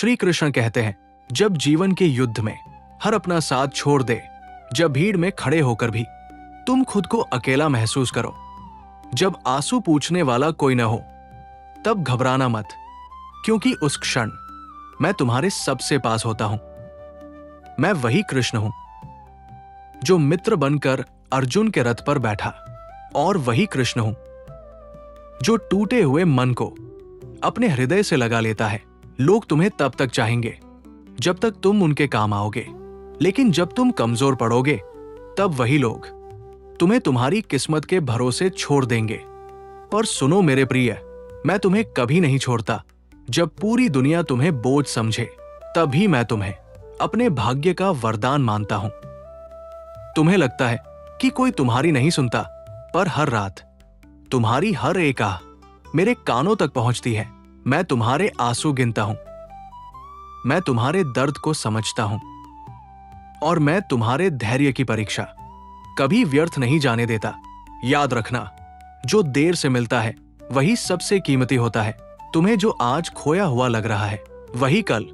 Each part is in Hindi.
श्री कृष्ण कहते हैं, जब जीवन के युद्ध में हर अपना साथ छोड़ दे, जब भीड़ में खड़े होकर भी तुम खुद को अकेला महसूस करो, जब आंसू पूछने वाला कोई न हो, तब घबराना मत, क्योंकि उस क्षण मैं तुम्हारे सबसे पास होता हूं। मैं वही कृष्ण हूं जो मित्र बनकर अर्जुन के रथ पर बैठा, और वही कृष्ण हूं जो टूटे हुए मन को अपने हृदय से लगा लेता है। लोग तुम्हें तब तक चाहेंगे जब तक तुम उनके काम आओगे, लेकिन जब तुम कमजोर पड़ोगे तब वही लोग तुम्हें तुम्हारी किस्मत के भरोसे छोड़ देंगे। पर सुनो मेरे प्रिय, मैं तुम्हें कभी नहीं छोड़ता। जब पूरी दुनिया तुम्हें बोझ समझे, तभी मैं तुम्हें अपने भाग्य का वरदान मानता हूं। तुम्हें लगता है कि कोई तुम्हारी नहीं सुनता, पर हर रात तुम्हारी हर एक आह मेरे कानों तक पहुंचती है। मैं तुम्हारे आंसू गिनता हूं, मैं तुम्हारे दर्द को समझता हूं, और मैं तुम्हारे धैर्य की परीक्षा कभी व्यर्थ नहीं जाने देता। याद रखना, जो देर से मिलता है वही सबसे कीमती होता है। तुम्हें जो आज खोया हुआ लग रहा है, वही कल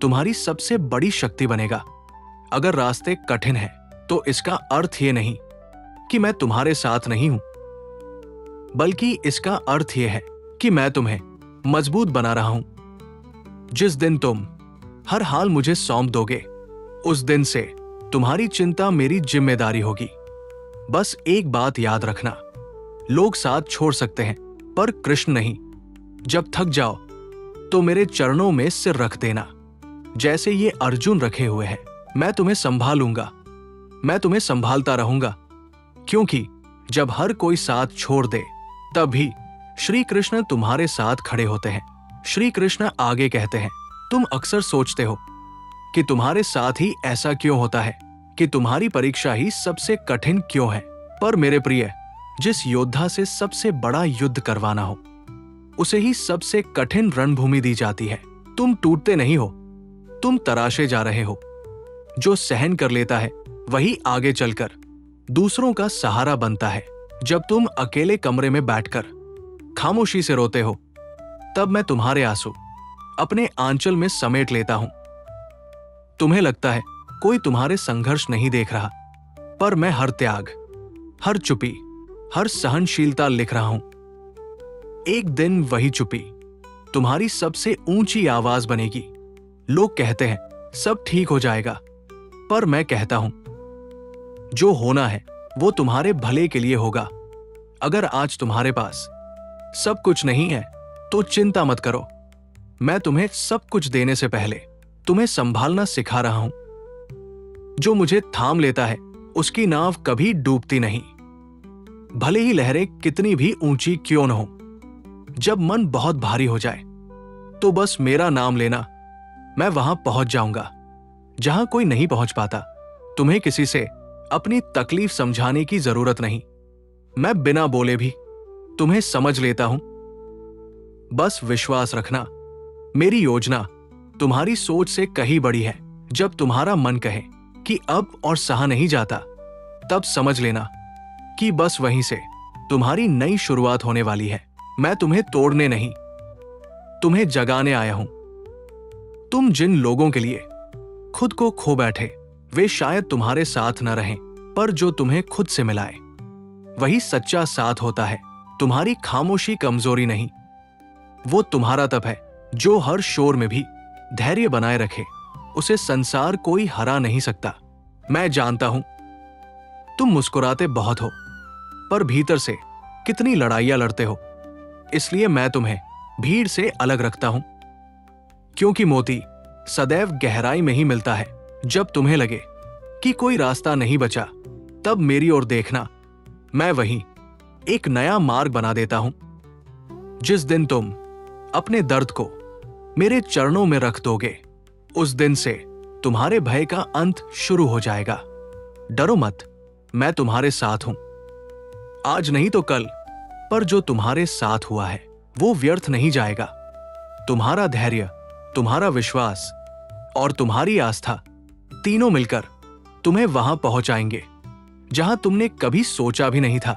तुम्हारी सबसे बड़ी शक्ति बनेगा। अगर रास्ते कठिन हैं, तो इसका अर्थ ये नहीं कि मैं तुम्हारे साथ नहीं हूं, बल्कि इसका अर्थ यह है कि मैं तुम्हें मजबूत बना रहा हूं। जिस दिन तुम हर हाल मुझे सौंप दोगे, उस दिन से तुम्हारी चिंता मेरी जिम्मेदारी होगी। बस एक बात याद रखना, लोग साथ छोड़ सकते हैं, पर कृष्ण नहीं। जब थक जाओ तो मेरे चरणों में सिर रख देना, जैसे ये अर्जुन रखे हुए हैं। मैं तुम्हें संभालूंगा, मैं तुम्हें संभालता रहूंगा, क्योंकि जब हर कोई साथ छोड़ दे, तभी श्री कृष्ण तुम्हारे साथ खड़े होते हैं। श्री कृष्ण आगे कहते हैं, तुम अक्सर सोचते हो कि तुम्हारे साथ ही ऐसा क्यों होता है, कि तुम्हारी परीक्षा ही सबसे कठिन क्यों है। पर मेरे प्रिय, जिस योद्धा से सबसे बड़ा युद्ध करवाना हो, उसे ही सबसे कठिन रणभूमि दी जाती है। तुम टूटते नहीं हो, तुम तराशे जा रहे हो। जो सहन कर लेता है, वही आगे चलकर दूसरों का सहारा बनता है। जब तुम अकेले कमरे में बैठकर खामोशी से रोते हो, तब मैं तुम्हारे आंसू अपने आंचल में समेट लेता हूं। तुम्हें लगता है कोई तुम्हारे संघर्ष नहीं देख रहा, पर मैं हर त्याग, हर चुपी, हर सहनशीलता लिख रहा हूं। एक दिन वही चुपी तुम्हारी सबसे ऊंची आवाज बनेगी। लोग कहते हैं सब ठीक हो जाएगा, पर मैं कहता हूं जो होना है वो तुम्हारे भले के लिए होगा। अगर आज तुम्हारे पास सब कुछ नहीं है, तो चिंता मत करो। मैं तुम्हें सब कुछ देने से पहले तुम्हें संभालना सिखा रहा हूं। जो मुझे थाम लेता है, उसकी नाव कभी डूबती नहीं, भले ही लहरें कितनी भी ऊंची क्यों न हो। जब मन बहुत भारी हो जाए, तो बस मेरा नाम लेना, मैं वहां पहुंच जाऊंगा जहां कोई नहीं पहुंच पाता। तुम्हें किसी से अपनी तकलीफ समझाने की जरूरत नहीं, मैं बिना बोले भी तुम्हें समझ लेता हूं। बस विश्वास रखना, मेरी योजना तुम्हारी सोच से कहीं बड़ी है। जब तुम्हारा मन कहे कि अब और सहा नहीं जाता, तब समझ लेना कि बस वहीं से तुम्हारी नई शुरुआत होने वाली है। मैं तुम्हें तोड़ने नहीं, तुम्हें जगाने आया हूं। तुम जिन लोगों के लिए खुद को खो बैठे, वे शायद तुम्हारे साथ न रहें, पर जो तुम्हें खुद से मिलाए, वही सच्चा साथ होता है। तुम्हारी खामोशी कमजोरी नहीं, वो तुम्हारा तप है। जो हर शोर में भी धैर्य बनाए रखे, उसे संसार कोई हरा नहीं सकता। मैं जानता हूं तुम मुस्कुराते बहुत हो, पर भीतर से कितनी लड़ाइयां लड़ते हो। इसलिए मैं तुम्हें भीड़ से अलग रखता हूं, क्योंकि मोती सदैव गहराई में ही मिलता है। जब तुम्हें लगे कि कोई रास्ता नहीं बचा, तब मेरी ओर देखना, मैं वहीं एक नया मार्ग बना देता हूं। जिस दिन तुम अपने दर्द को मेरे चरणों में रख दोगे, उस दिन से तुम्हारे भय का अंत शुरू हो जाएगा। डरो मत, मैं तुम्हारे साथ हूं। आज नहीं तो कल, पर जो तुम्हारे साथ हुआ है वो व्यर्थ नहीं जाएगा। तुम्हारा धैर्य, तुम्हारा विश्वास और तुम्हारी आस्था तीनों मिलकर तुम्हें वहां पहुंचाएंगे जहां तुमने कभी सोचा भी नहीं था।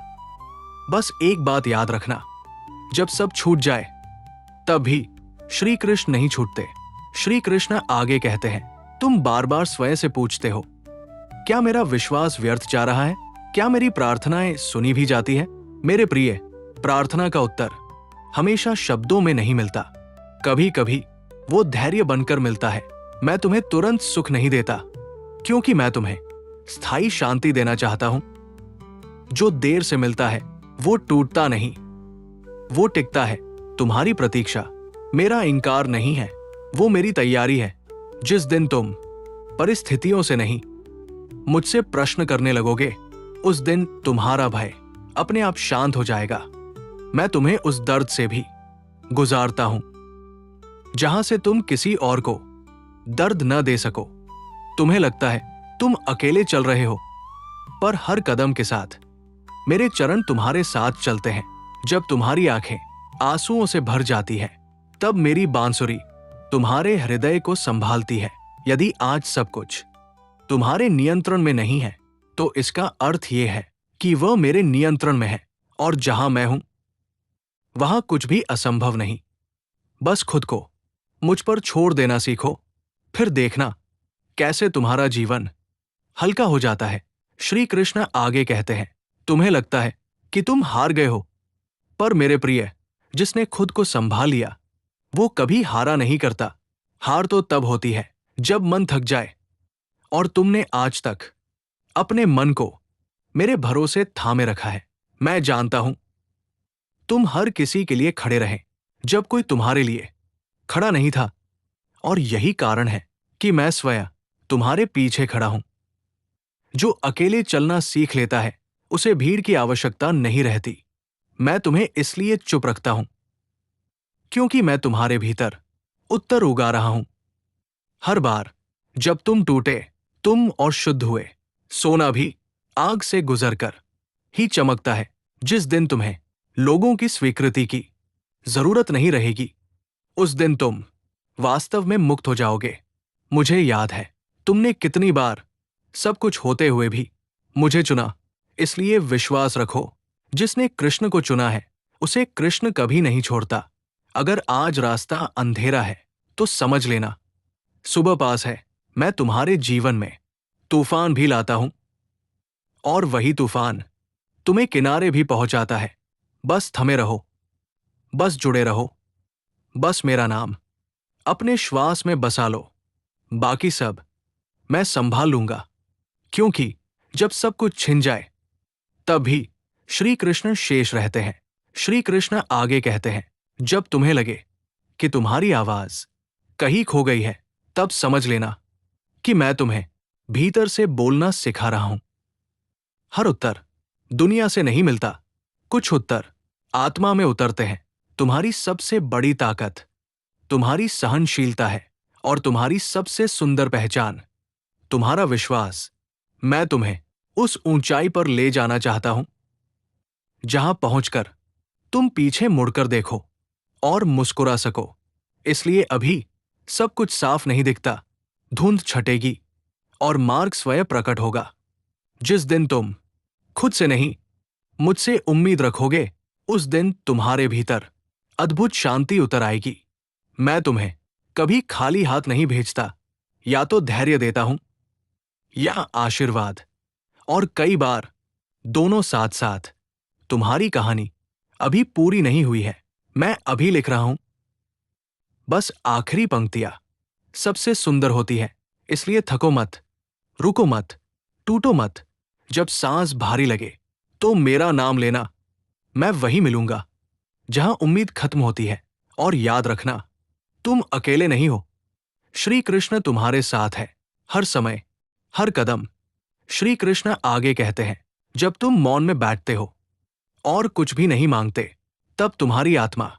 बस एक बात याद रखना, जब सब छूट जाए, तब भी श्री कृष्ण नहीं छूटते। श्री कृष्ण आगे कहते हैं, तुम बार बार स्वयं से पूछते हो, क्या मेरा विश्वास व्यर्थ जा रहा है? क्या मेरी प्रार्थनाएं सुनी भी जाती है? मेरे प्रिय, प्रार्थना का उत्तर हमेशा शब्दों में नहीं मिलता। कभी कभी वो धैर्य बनकर मिलता है। मैं तुम्हें तुरंत सुख नहीं देता, क्योंकि मैं तुम्हें स्थायी शांति देना चाहता हूं। जो देर से मिलता है वो टूटता नहीं, वो टिकता है। तुम्हारी प्रतीक्षा मेरा इंकार नहीं है, वो मेरी तैयारी है। जिस दिन तुम परिस्थितियों से नहीं, मुझसे प्रश्न करने लगोगे, उस दिन तुम्हारा भय अपने आप शांत हो जाएगा। मैं तुम्हें उस दर्द से भी गुजारता हूं जहां से तुम किसी और को दर्द न दे सको। तुम्हें लगता है तुम अकेले चल रहे हो, पर हर कदम के साथ मेरे चरण तुम्हारे साथ चलते हैं। जब तुम्हारी आंखें आंसुओं से भर जाती है, तब मेरी बांसुरी तुम्हारे हृदय को संभालती है। यदि आज सब कुछ तुम्हारे नियंत्रण में नहीं है, तो इसका अर्थ यह है कि वह मेरे नियंत्रण में है, और जहां मैं हूं वहां कुछ भी असंभव नहीं। बस खुद को मुझ पर छोड़ देना सीखो, फिर देखना कैसे तुम्हारा जीवन हल्का हो जाता है। श्री कृष्ण आगे कहते हैं, तुम्हें लगता है कि तुम हार गए हो, पर मेरे प्रिय, जिसने खुद को संभाल लिया वो कभी हारा नहीं करता। हार तो तब होती है जब मन थक जाए, और तुमने आज तक अपने मन को मेरे भरोसे थामे रखा है। मैं जानता हूं तुम हर किसी के लिए खड़े रहे जब कोई तुम्हारे लिए खड़ा नहीं था, और यही कारण है कि मैं स्वयं तुम्हारे पीछे खड़ा हूं। जो अकेले चलना सीख लेता है उसे भीड़ की आवश्यकता नहीं रहती। मैं तुम्हें इसलिए चुप रखता हूं क्योंकि मैं तुम्हारे भीतर उत्तर उगा रहा हूं। हर बार जब तुम टूटे, तुम और शुद्ध हुए, सोना भी आग से गुजरकर ही चमकता है। जिस दिन तुम्हें लोगों की स्वीकृति की जरूरत नहीं रहेगी, उस दिन तुम वास्तव में मुक्त हो जाओगे। मुझे याद है तुमने कितनी बार सब कुछ होते हुए भी मुझे चुना, इसलिए विश्वास रखो, जिसने कृष्ण को चुना है उसे कृष्ण कभी नहीं छोड़ता। अगर आज रास्ता अंधेरा है तो समझ लेना सुबह पास है। मैं तुम्हारे जीवन में तूफान भी लाता हूं, और वही तूफान तुम्हें किनारे भी पहुंचाता है। बस थमे रहो, बस जुड़े रहो, बस मेरा नाम अपने श्वास में बसा लो। बाकी सब मैं संभाल लूंगा, क्योंकि जब सब कुछ छिन जाए तब भी श्री कृष्ण शेष रहते हैं। श्री कृष्ण आगे कहते हैं, जब तुम्हें लगे कि तुम्हारी आवाज कहीं खो गई है, तब समझ लेना कि मैं तुम्हें भीतर से बोलना सिखा रहा हूं। हर उत्तर दुनिया से नहीं मिलता, कुछ उत्तर आत्मा में उतरते हैं। तुम्हारी सबसे बड़ी ताकत तुम्हारी सहनशीलता है, और तुम्हारी सबसे सुंदर पहचान तुम्हारा विश्वास। मैं तुम्हें उस ऊंचाई पर ले जाना चाहता हूं जहां पहुंचकर तुम पीछे मुड़कर देखो और मुस्कुरा सको। इसलिए अभी सब कुछ साफ नहीं दिखता, धुंध छटेगी और मार्ग स्वयं प्रकट होगा। जिस दिन तुम खुद से नहीं, मुझसे उम्मीद रखोगे, उस दिन तुम्हारे भीतर अद्भुत शांति उतर आएगी। मैं तुम्हें कभी खाली हाथ नहीं भेजता, या तो धैर्य देता हूं या आशीर्वाद, और कई बार दोनों साथ साथ। तुम्हारी कहानी अभी पूरी नहीं हुई है, मैं अभी लिख रहा हूं। बस आखिरी पंक्तियां सबसे सुंदर होती है, इसलिए थको मत, रुको मत, टूटो मत। जब सांस भारी लगे तो मेरा नाम लेना, मैं वहीं मिलूंगा जहां उम्मीद खत्म होती है। और याद रखना, तुम अकेले नहीं हो, श्री कृष्ण तुम्हारे साथ है, हर समय, हर कदम। श्री कृष्ण आगे कहते हैं, जब तुम मौन में बैठते हो और कुछ भी नहीं मांगते, तब तुम्हारी आत्मा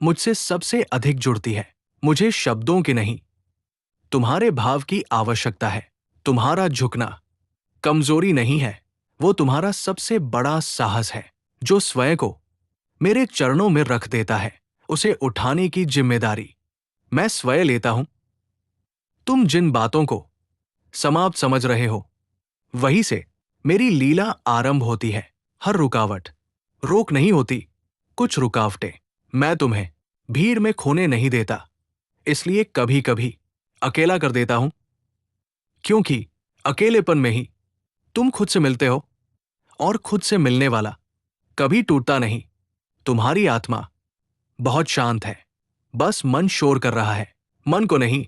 मुझसे सबसे अधिक जुड़ती है। मुझे शब्दों की नहीं, तुम्हारे भाव की आवश्यकता है। तुम्हारा झुकना कमजोरी नहीं है, वो तुम्हारा सबसे बड़ा साहस है। जो स्वयं को मेरे चरणों में रख देता है, उसे उठाने की जिम्मेदारी मैं स्वयं लेता हूं। तुम जिन बातों को समाप्त समझ रहे हो, वहीं से मेरी लीला आरंभ होती है। हर रुकावट रोक नहीं होती, कुछ रुकावटें मैं तुम्हें भीड़ में खोने नहीं देता, इसलिए कभी कभी अकेला कर देता हूं, क्योंकि अकेलेपन में ही तुम खुद से मिलते हो, और खुद से मिलने वाला कभी टूटता नहीं। तुम्हारी आत्मा बहुत शांत है, बस मन शोर कर रहा है। मन को नहीं,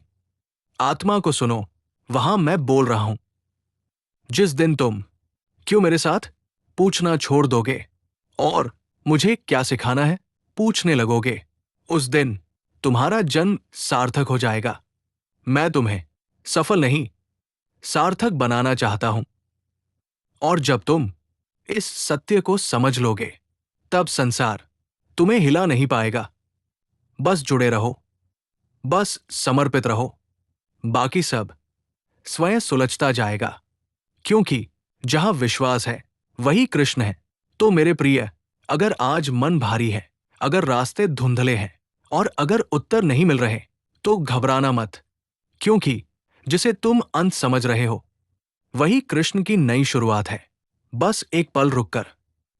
आत्मा को सुनो, वहां मैं बोल रहा हूं। जिस दिन तुम क्यों मेरे साथ पूछना छोड़ दोगे और मुझे क्या सिखाना है पूछने लगोगे, उस दिन तुम्हारा जन्म सार्थक हो जाएगा। मैं तुम्हें सफल नहीं, सार्थक बनाना चाहता हूं। और जब तुम इस सत्य को समझ लोगे, तब संसार तुम्हें हिला नहीं पाएगा। बस जुड़े रहो, बस समर्पित रहो, बाकी सब स्वयं सुलझता जाएगा। क्योंकि जहां विश्वास है वही कृष्ण है। तो मेरे प्रिय, अगर आज मन भारी है, अगर रास्ते धुंधले हैं और अगर उत्तर नहीं मिल रहे, तो घबराना मत, क्योंकि जिसे तुम अंत समझ रहे हो वही कृष्ण की नई शुरुआत है। बस एक पल रुककर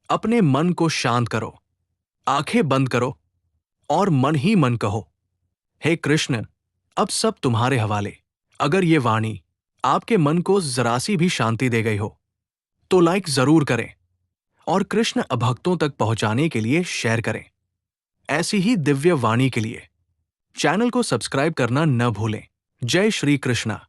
अपने मन को शांत करो, आंखें बंद करो और मन ही मन कहो, हे कृष्ण, अब सब तुम्हारे हवाले। अगर ये वाणी आपके मन को जरा सी भी शांति दे गई हो, तो लाइक जरूर करें और कृष्ण अभक्तों तक पहुंचाने के लिए शेयर करें। ऐसी ही दिव्य वाणी के लिए चैनल को सब्सक्राइब करना न भूलें। जय श्री कृष्णा।